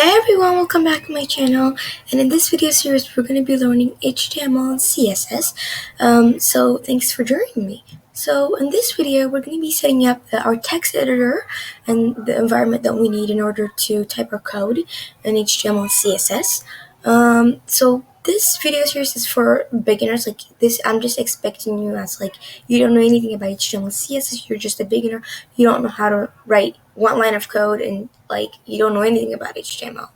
Hey everyone, welcome back to my channel, and in this video series we're going to be learning HTML and CSS. So thanks for joining me. So in this video we're going to be setting up our text editor and the environment that we need in order to type our code in HTML and CSS. So this video series is for beginners. Like this, I'm just expecting you as like you don't know anything about HTML and CSS. You're just a beginner. You don't know how to write one line of code, and like you don't know anything about HTML.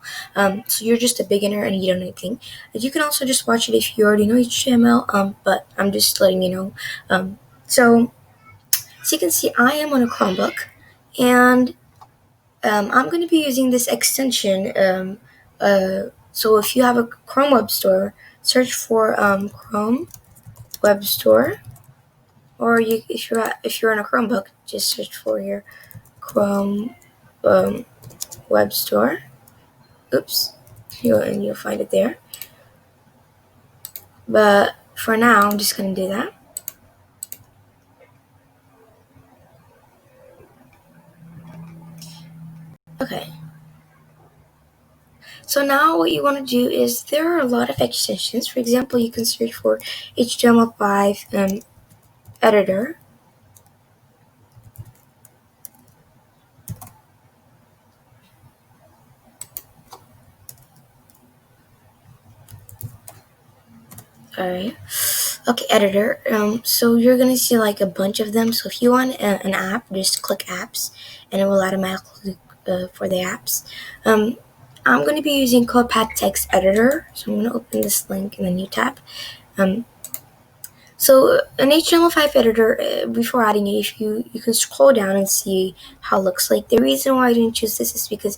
So you're just a beginner and you don't know anything. You can also just watch it if you already know HTML. But I'm just letting you know. So you can see I am on a Chromebook, and I'm going to be using this extension. So if you have a Chrome Web Store, search for Chrome Web Store, or if you're on a Chromebook, just search for your Chrome Web Store. Oops, you'll find it there. But for now, I'm just going to do that. Okay. So now what you want to do is there are a lot of extensions. For example, you can search for HTML5 editor. Alright. Okay, editor. So you're gonna see like a bunch of them. So if you want an app, just click apps, and it will automatically for the apps. I'm going to be using CodePad Text Editor, so I'm going to open this link in the new tab. So an HTML5 editor, before adding it, if you can scroll down and see how it looks like. The reason why I didn't choose this is because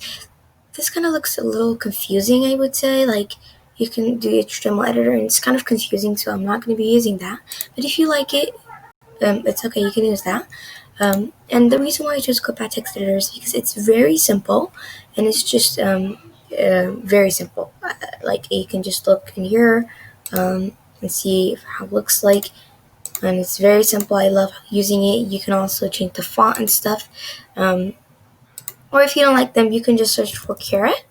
this kind of looks a little confusing, I would say. Like you can do HTML editor and it's kind of confusing, so I'm not going to be using that. But if you like it, it's okay, you can use that. And the reason why I chose CodePad Text Editor is because it's very simple, and it's just very simple. Like you can just look in here and see how it looks like, and it's very simple. I love using it. You can also change the font and stuff, or if you don't like them, you can just search for Carrot,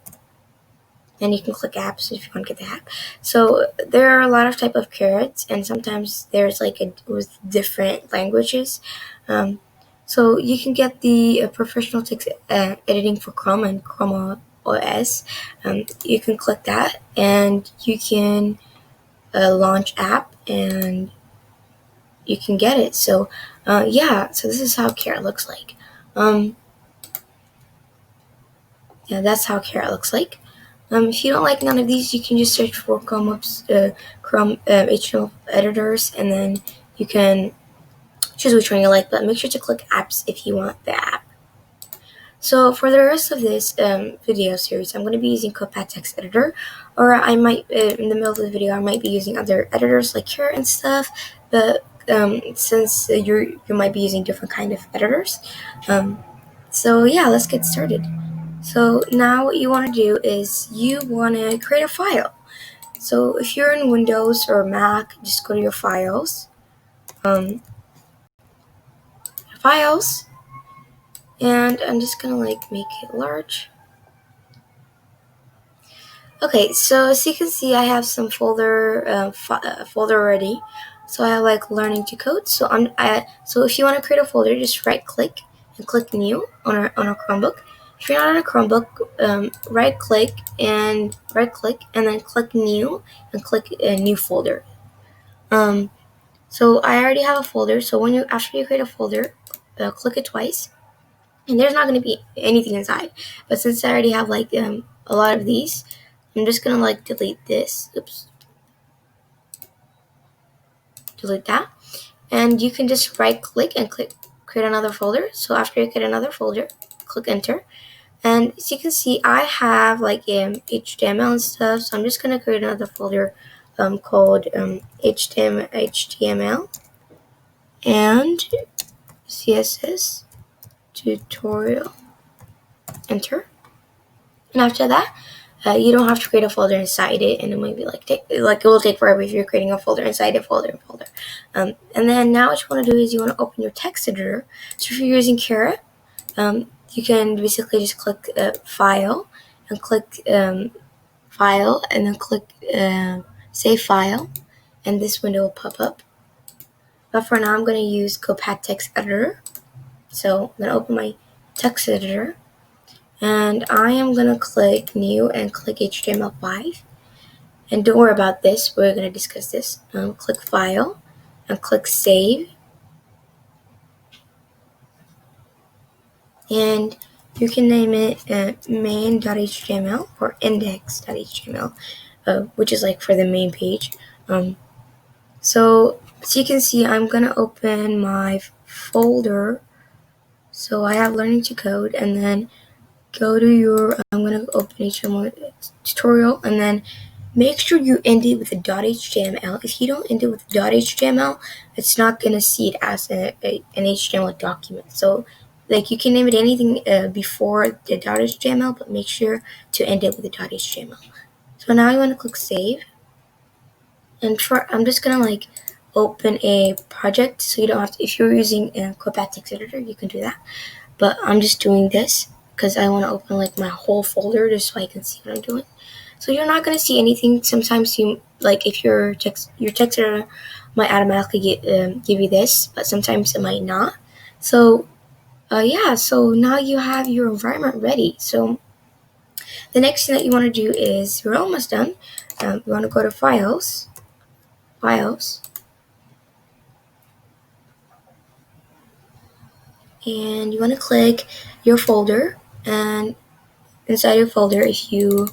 and you can click apps if you want to get the app. So there are a lot of type of carrots, and sometimes there's like with different languages. So you can get the professional text editing for Chrome and Chrome OS. You can click that, and you can launch app, and you can get it. So yeah, so this is how Carrot looks like. Yeah, that's how Carrot looks like. If you don't like none of these, you can just search for Chrome HTML editors, and then you can choose which one you like, but make sure to click apps if you want the app. So for the rest of this video series, I'm going to be using CodePad Text Editor, or I might, in the middle of the video, I might be using other editors like Carrot and stuff, but since you might be using different kind of editors. So yeah, let's get started. So now what you want to do is you want to create a file. So if you're in Windows or Mac, just go to your files, and I'm just gonna like make it large. Okay, so as you can see, I have some folder already. So I have like learning to code. So so if you want to create a folder, just right click and click new on our Chromebook. If you're not on a Chromebook, right click and then click new and click a new folder. So I already have a folder. So after you create a folder, click it twice, and there's not going to be anything inside. But since I already have like a lot of these, I'm just gonna like delete this. Oops. Delete that. And you can just right click and create another folder. So after you create another folder, click enter. And as you can see, I have like HTML and stuff. So I'm just gonna create another folder called HTML and CSS tutorial. Enter. And after that, you don't have to create a folder inside it, and it might be it will take forever if you're creating a folder inside a folder. And then now what you want to do is you want to open your text editor. So if you're using Carrot, you can basically just click File, and click File, and then click Save File, and this window will pop up. But for now, I'm going to use Copad Text Editor. So I'm going to open my text editor, and I am going to click New and click HTML5. And don't worry about this, we're going to discuss this. Click File and click Save. And you can name it main.html or index.html, which is like for the main page. So as you can see, I'm going to open my folder. So I have Learning to Code, and then go to your, I'm going to open HTML tutorial, and then make sure you end it with a .html. If you don't end it with .html, it's not going to see it as an HTML document. So like you can name it anything before the .html, but make sure to end it with a .html. So now you want to click Save. And I'm just going to like open a project, so you don't have to, if you're using a Copad Text Editor, you can do that. But I'm just doing this because I want to open like my whole folder just so I can see what I'm doing. So you're not going to see anything. Sometimes you, like if your text editor might automatically give you this, but sometimes it might not. So yeah, so now you have your environment ready. So the next thing that you want to do is, you're almost done. You want to go to Files, and you want to click your folder, and inside your folder, if you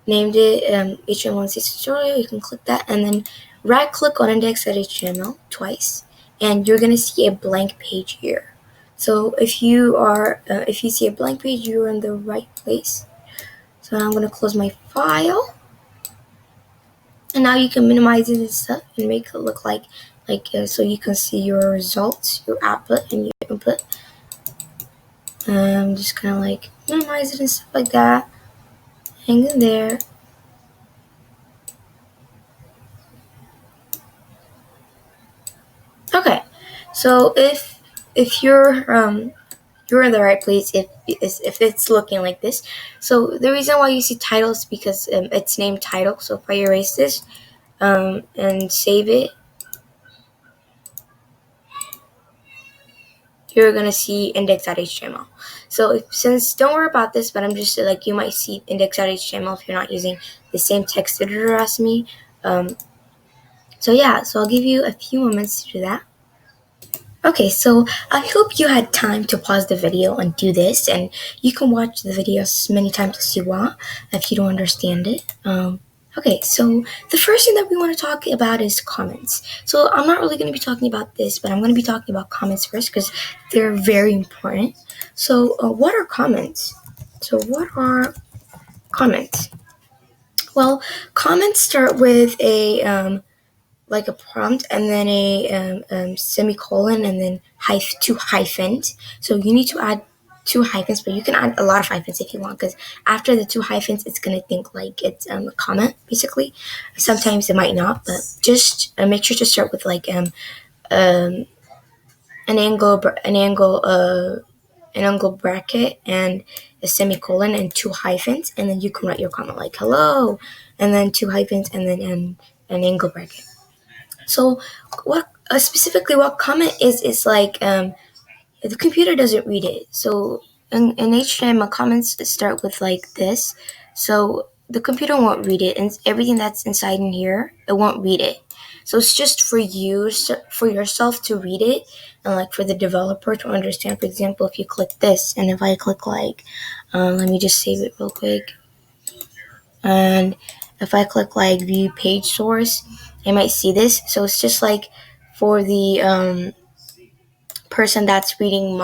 named it HTML and CSS tutorial, you can click that, and then right click on index.html twice, and you're going to see a blank page here. So if you see a blank page, you're in the right place. So now I'm going to close my file, and now you can minimize it and stuff and make it look like so you can see your results, your output, and your input. Just kind of like minimize it and stuff like that. Hang in there. Okay, so if you're in the right place, if it's looking like this. So the reason why you see title is because it's named title. So if I erase this and save it, you're gonna see index.html. So since, don't worry about this, but I'm just like, you might see index.html if you're not using the same text editor as me. So yeah, so I'll give you a few moments to do that. Okay, so I hope you had time to pause the video and do this, and you can watch the video as many times as you want if you don't understand it. Okay, so the first thing that we want to talk about is comments. So I'm not really going to be talking about this, but I'm going to be talking about comments first because they're very important. So what are comments? Well, comments start with a like a prompt, and then a semicolon, and then two hyphens. So you need to add two hyphens, but you can add a lot of hyphens if you want, because after the two hyphens, it's going to think like it's a comment, basically. Sometimes it might not, but just make sure to start with like an angle bracket and a semicolon and two hyphens, and then you can write your comment like hello, and then two hyphens, and then an angle bracket. So what specifically what comment is like, the computer doesn't read it. So in HTML, comments start with like this. So the computer won't read it, and everything that's inside in here, it won't read it. So it's just for you, for yourself to read it, and like for the developer to understand. For example, if you click this, and if I click like, let me just save it real quick. And if I click like view page source, I might see this. So it's just like for the person that's reading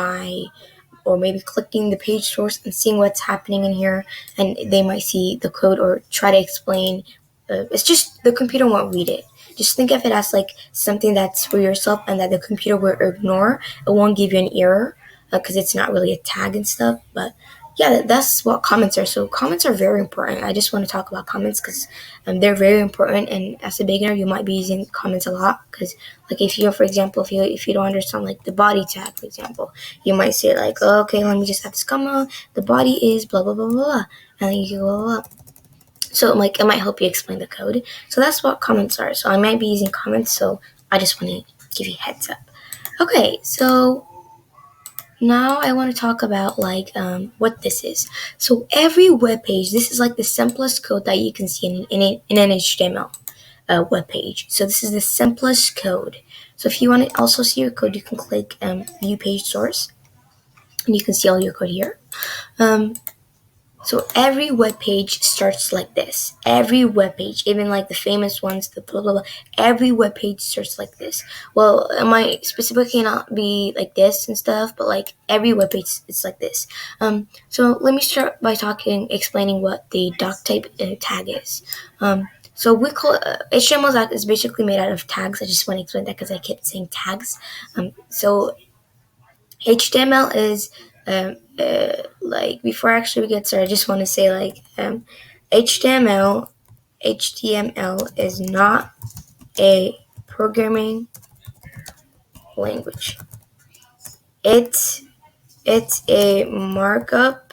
or maybe clicking the page source and seeing what's happening in here, and they might see the code or try to explain. It's just the computer won't read it. Just think of it as like something that's for yourself and that the computer will ignore. It won't give you an error because it's not really a tag and stuff, but yeah, that's what comments are. So comments are very important. I just want to talk about comments because they're very important. And as a beginner, you might be using comments a lot because, like, if you, for example, if you don't understand like the body tag, for example, you might say like, oh, okay, let me just add this comma. The body is blah blah blah blah, blah. And then you go blah, blah, blah. So like it might help you explain the code. So that's what comments are. So I might be using comments. So I just want to give you a heads up. Okay, so now I want to talk about like what this is. So every web page, this is like the simplest code that you can see in an HTML web page. So this is the simplest code. So if you want to also see your code, you can click view page source, and you can see all your code here. Um, so every web page starts like this. Every web page, even like the famous ones, the blah blah blah. Every web page starts like this. Well, it might specifically not be like this and stuff, but like every web page is like this. So let me start by explaining what the doc type tag is. So we call HTML is basically made out of tags. I just want to explain that because I kept saying tags. So HTML is like before actually we get started, I just want to say like HTML is not a programming language. It's a markup.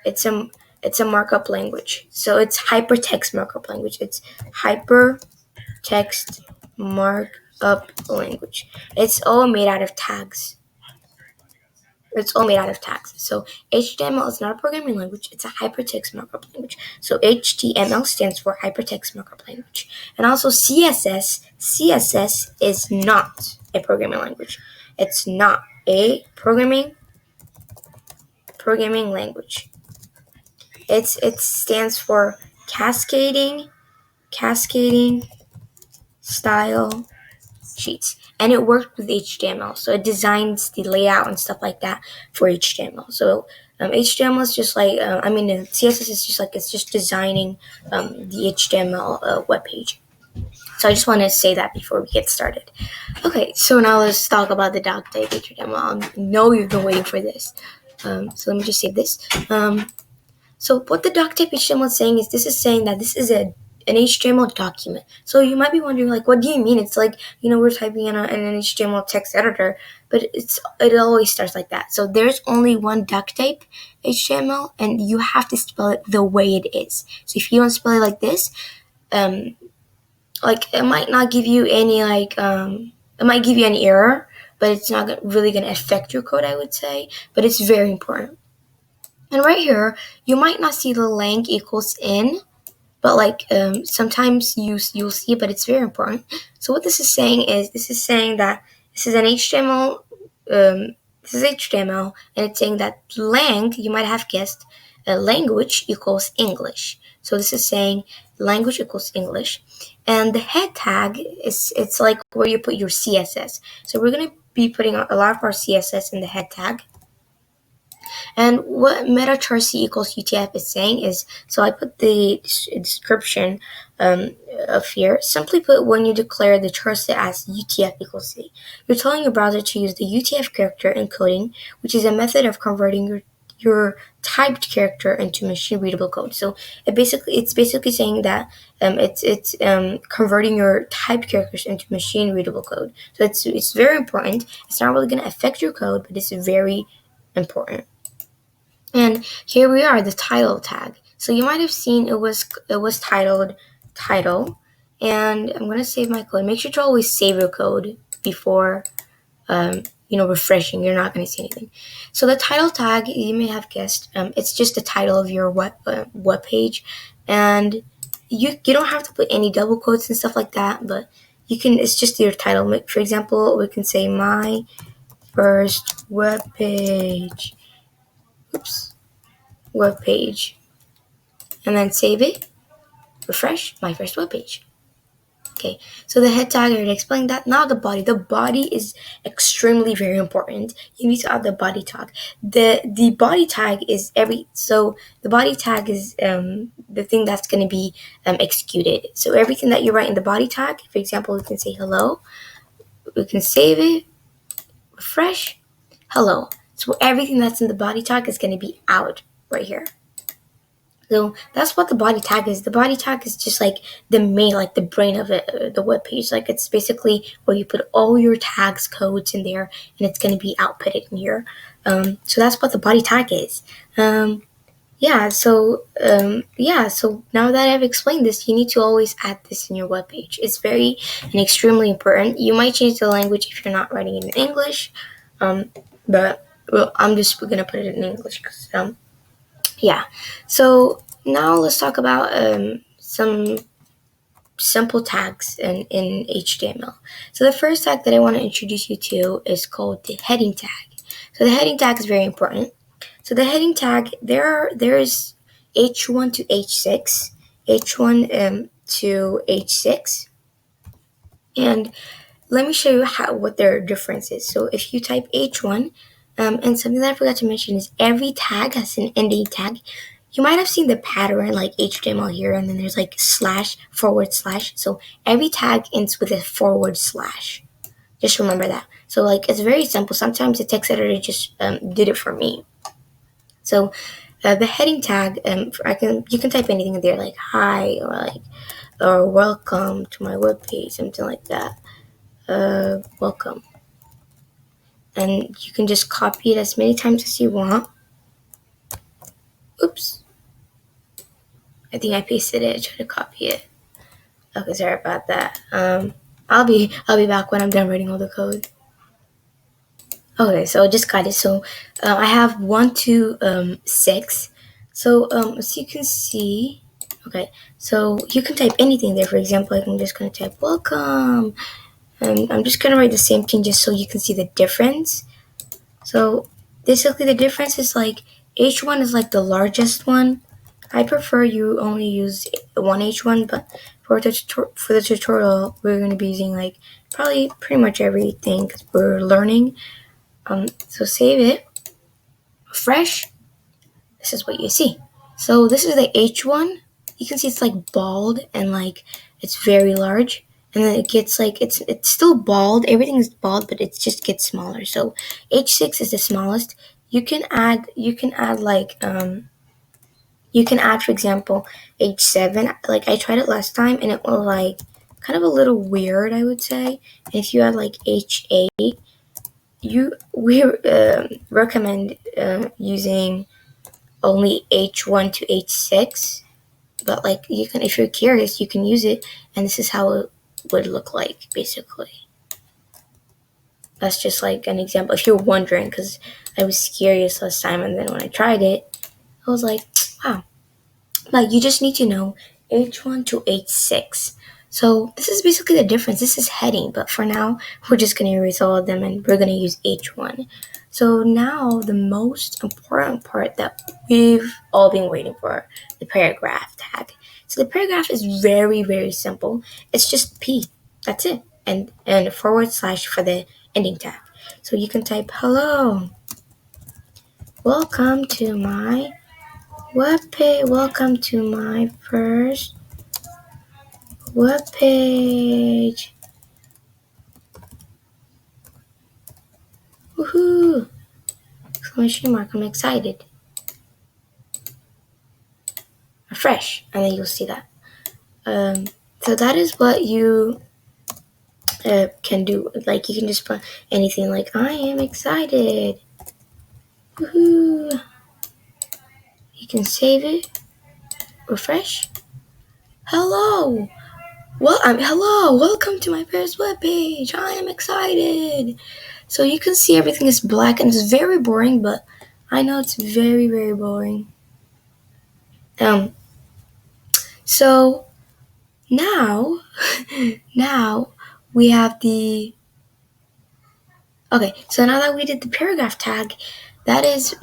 It's a markup language. So it's hypertext markup language. It's hypertext markup language. It's all made out of tags. It's all made out of tags. So HTML is not a programming language. It's a hypertext markup language. So HTML stands for hypertext markup language. And also CSS is not a programming language. It's not a programming language. It stands for cascading style sheets, and it worked with HTML. So it designs the layout and stuff like that for HTML. So HTML is just like CSS is just like it's just designing the HTML web page. So I just want to say that before we get started. Okay, so now let's talk about the doc type HTML. I know you've been waiting for this. So let me just save this. So what the doc type HTML is saying is this is saying that this is an HTML document. So you might be wondering, like, what do you mean? It's like, we're typing in an HTML text editor, but it always starts like that. So there's only one doc type HTML, and you have to spell it the way it is. So if you don't spell it like this, like it might not give you any it might give you an error, but it's not really going to affect your code, I would say. But it's very important. And right here, you might not see the lang equals in, but like sometimes you'll see it, but it's very important. So what this is saying that this is an HTML. This is HTML, and it's saying that lang, you might have guessed, language equals English. So this is saying language equals English, and the head tag it's like where you put your CSS. So we're gonna be putting a lot of our CSS in the head tag. And what meta_char C equals UTF is saying is, so I put the description of here. Simply put, when you declare the char set as UTF equals C, you're telling your browser to use the UTF character encoding, which is a method of converting your typed character into machine readable code. So it's basically saying that it's converting your typed characters into machine readable code. So it's very important. It's not really going to affect your code, but it's very important. And here we are, the title tag. So you might have seen it was titled title. And I'm going to save my code. Make sure to always save your code before refreshing. You're not going to see anything. So the title tag, you may have guessed, it's just the title of your web page. And you don't have to put any double quotes and stuff like that, but it's just your title. For example, we can say my first web page. Web page, and then save it, refresh, my first web page. Okay, so the head tag, I already explained that. Now the body is extremely very important. You need to add the body tag. The body tag is the body tag is the thing that's going to be executed. So everything that you write in the body tag, for example, we can say hello, we can save it, refresh, hello. So everything that's in the body tag is going to be out right here. So that's what the body tag is. The body tag is just like the main, like the brain of it, the web page. Like it's basically where you put all your tags codes in there, and it's going to be outputted in here. So that's what the body tag is. So now that I've explained this, you need to always add this in your web page. It's very and extremely important. You might change the language if you're not writing in English, but well, I'm just gonna put it in English because yeah. So now let's talk about some simple tags in HTML. So the first tag that I want to introduce you to is called the heading tag. So the heading tag is very important. So the heading tag, there's H1 to H6, H1 to H6, and let me show you what their difference is. So if you type H1, and something that I forgot to mention is every tag has an ending tag. You might have seen the pattern like HTML here, and then there's like slash, forward slash. So every tag ends with a forward slash. Just remember that. So like it's very simple. Sometimes the text editor just did it for me. So the heading tag, you can type anything in there like hi or welcome to my webpage, something like that. Welcome. And you can just copy it as many times as you want. Oops. I think I pasted it. I tried to copy it. Okay, sorry about that. I'll be back when I'm done writing all the code. Okay, so I just got it. So I have 1 to 6. So as you can see, okay, so you can type anything there. For example, I'm just gonna type welcome, and I'm just gonna write the same thing just so you can see the difference. So basically, the difference is like H1 is like the largest one. I prefer you only use one H1, but for the tutorial, we're going to be using like probably pretty much everything because we're learning. So save it, refresh. This is what you see. So this is the H1. You can see it's like bald and like it's very large. And then it gets like it's still bald. Everything is bald, but it just gets smaller. So H6 is the smallest. You can add like you can add, for example, H7. Like I tried it last time and it was like kind of a little weird, I would say. And if you add like H8, we recommend using only H1 to H6. But like you can, if you're curious, you can use it, and this is how it would look like basically. That's just like an example. If you're wondering, because I was curious last time, and then when I tried it, I was like, wow. Like you just need to know H1 to H6. So this is basically the difference. This is heading, but for now we're just gonna erase all of them and we're gonna use H1. So now the most important part that we've all been waiting for, the paragraph tag. So the paragraph is very, very simple. It's just P. That's it. And forward slash for the ending tag. So you can type hello. Welcome to my webpage. Welcome to my first webpage. Woohoo! Exclamation mark, I'm excited. Refresh, and then you'll see that. So that is what you can do. Like you can just put anything like I am excited. Woohoo! You can save it. Refresh. Hello! Hello! Welcome to my first webpage. I am excited. So you can see everything is black and it's very boring, but I know it's very, very boring. So now, now we have okay, so now that we did the paragraph tag, that is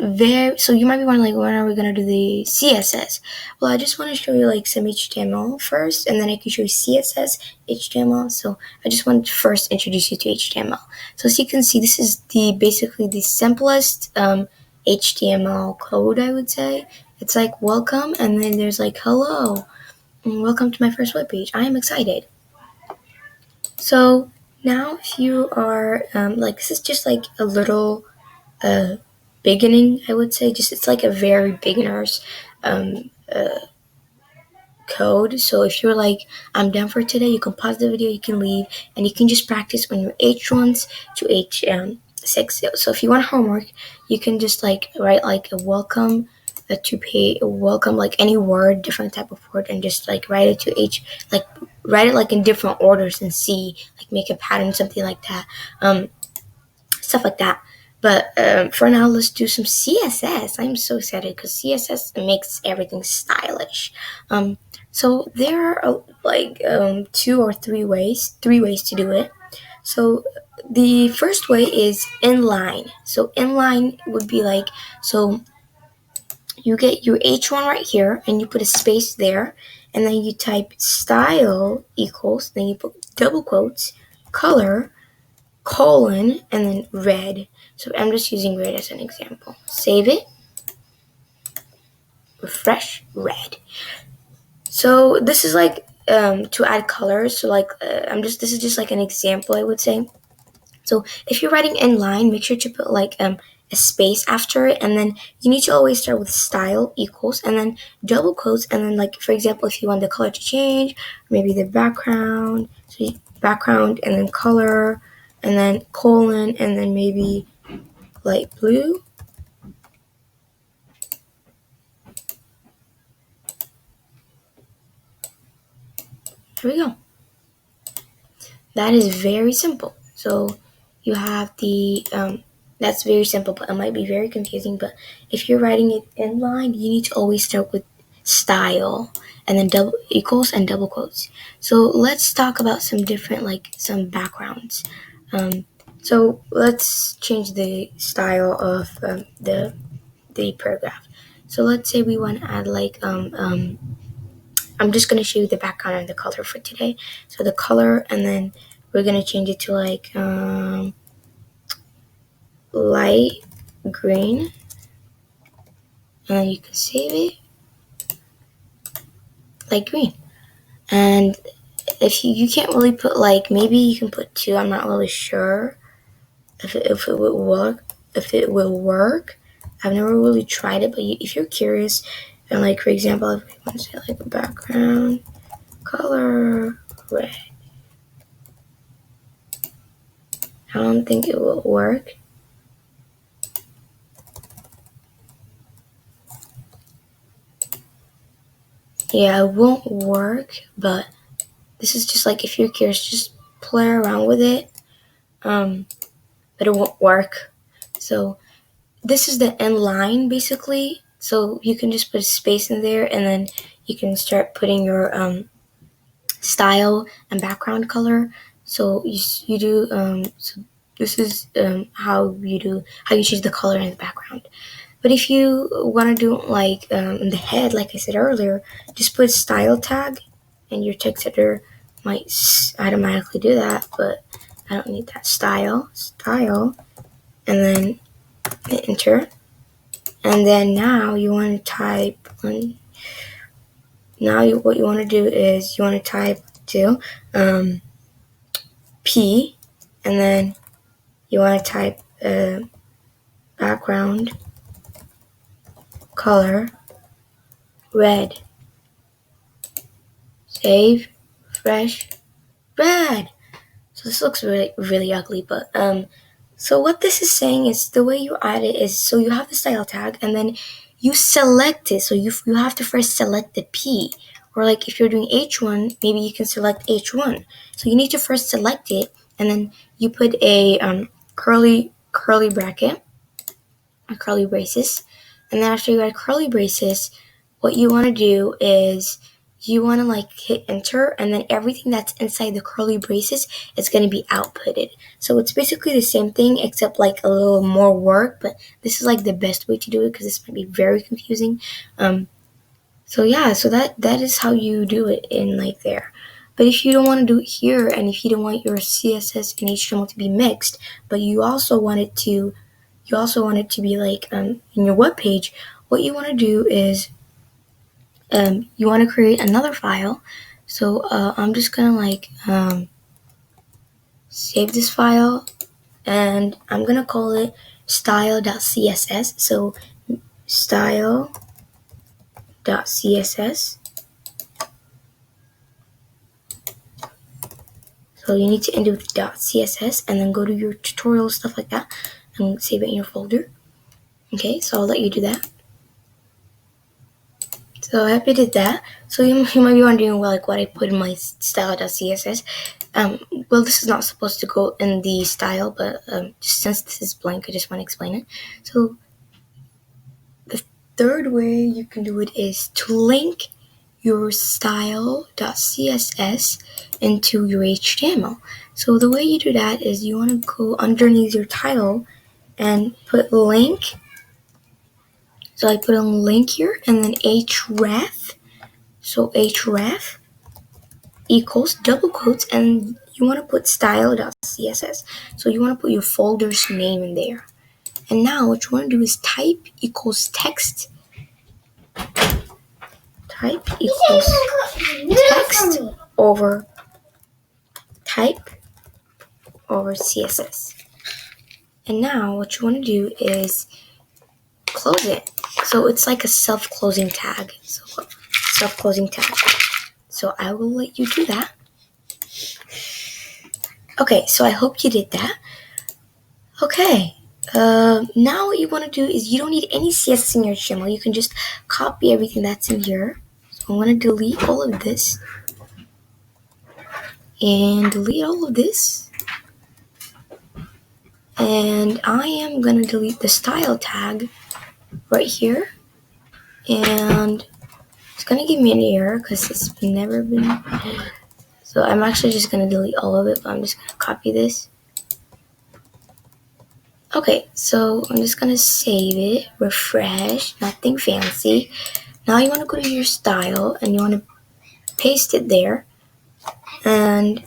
so you might be wondering, like, when are we going to do the CSS? Well, I just want to show you, like, some HTML first, and then I can show you CSS, HTML. So I just want to first introduce you to HTML. So as you can see, this is basically the simplest HTML code, I would say. It's like, welcome, and then there's, like, hello, and welcome to my first webpage. I am excited. So now if you are, like, this is just, like, a little beginning, I would say. Just it's like a very beginner's code. So if you're like, I'm done for today, you can pause the video, you can leave, and you can just practice on your H1s to H6. So if you want homework, you can just like write like a welcome to pay welcome, like any word, different type of word, and just like write it to H, like write it like in different orders and see, like make a pattern, something like that. Stuff like that. But for now, let's do some CSS. I'm so excited because CSS makes everything stylish. So there are like two or three ways to do it. So the first way is inline. So inline would be like, so you get your H1 right here and you put a space there, and then you type style equals, then you put double quotes, color, colon, and then red. So I'm just using red as an example. Save it. Refresh. Red. So this is like to add colors. So like this is just like an example, I would say. So if you're writing inline, make sure to put like a space after it, and then you need to always start with style equals, and then double quotes, and then like for example, if you want the color to change, maybe the background, so background, and then color, and then colon, and then maybe light blue. Here we go. That is very simple. So you have the that's very simple, but it might be very confusing. But if you're writing it inline, you need to always start with style and then double equals and double quotes. So let's talk about some different, like some backgrounds. So let's change the style of the paragraph. So let's say we want to add like I'm just going to show you the background and the color for today. So the color, and then we're going to change it to like light green, and then you can save it, light green. And if you can't really put like, maybe you can put 2, I'm not really sure if it will work. I've never really tried it, but if you're curious, and like for example, if we want to say like a background color red, I don't think it will work. Yeah, it won't work, but this is just like, if you're curious, just play around with it. But it won't work. So this is the end line basically. So you can just put a space in there, and then you can start putting your style and background color. So you do so this is how you choose the color in the background. But if you want to do like in the head, like I said earlier, just put style tag, and your text editor might automatically do that, but I don't need that. Style, and then enter. And then now you want to type on. Now what you want to do is you want to type to P, and then you want to type background color red. Save, refresh, red. So this looks really ugly, but so what this is saying is the way you add it is, so you have the style tag, and then you select it. So you have to first select the P, or like if you're doing H1, maybe you can select H1. So you need to first select it, and then you put a curly bracket, or curly braces, and then after you got curly braces, what you want to do is you want to like hit enter, and then everything that's inside the curly braces is going to be outputted. So it's basically the same thing except like a little more work, but this is like the best way to do it because this might be very confusing. So yeah, so that is how you do it in like there. But if you don't want to do it here, and if you don't want your CSS and HTML to be mixed, but you also want it to be like in your web page, what you want to do is you want to create another file. So I'm just gonna like save this file, and I'm gonna call it style.css. So style.css. So you need to end it with .css and then go to your tutorial, stuff like that, and save it in your folder. Okay, so I'll let you do that. So I hope you did that. So you might be wondering, well, like what I put in my style.css. Well, this is not supposed to go in the style, but just since this is blank, I just want to explain it. So the third way you can do it is to link your style.css into your HTML. So the way you do that is you want to go underneath your title and put link. So I put a link here and then href. So href equals double quotes, and you want to put style.css. So you want to put your folder's name in there. And now what you want to do is type equals text. Type equals text over type over CSS. And now what you want to do is close it. So it's like a self-closing tag. So self-closing tag. So I will let you do that. Okay, so I hope you did that. Okay, now what you want to do is you don't need any CSS in your HTML. You can just copy everything that's in here. So I'm going to delete all of this and delete all of this. And I am going to delete the style tag right here. And it's going to give me an error because it's never been. So I'm actually just going to delete all of it, but I'm just going to copy this. Okay, so I'm just going to save it, refresh, nothing fancy. Now you want to go to your style and you want to paste it there. And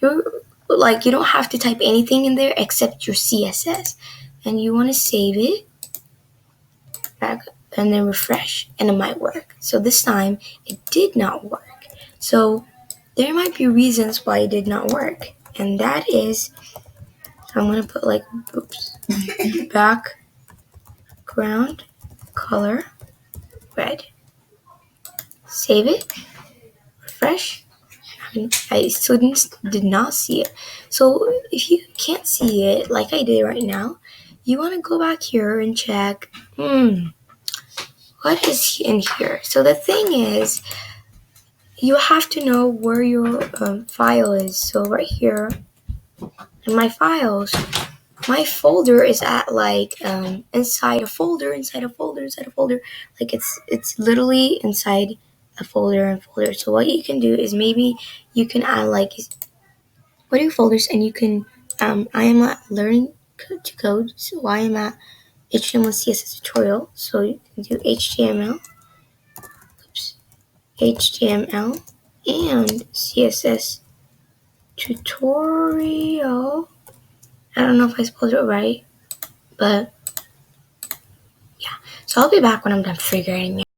you don't have to type anything in there except your CSS. And you want to save it back and then refresh, and it might work. So this time it did not work. So there might be reasons why it did not work, and that is, I'm going to put background color red. Save it, refresh. I still did not see it. So if you can't see it like I did right now, you want to go back here and check, what is in here? So the thing is, you have to know where your file is. So right here in my files, my folder is at inside a folder, inside a folder, inside a folder. Like it's literally inside a folder and folder. So what you can do is maybe you can add what are your folders, and you can I am at learning to code, so I am at HTML and CSS tutorial. So you can do HTML and CSS tutorial. I don't know if I spelled it right, but yeah. So I'll be back when I'm done figuring it out.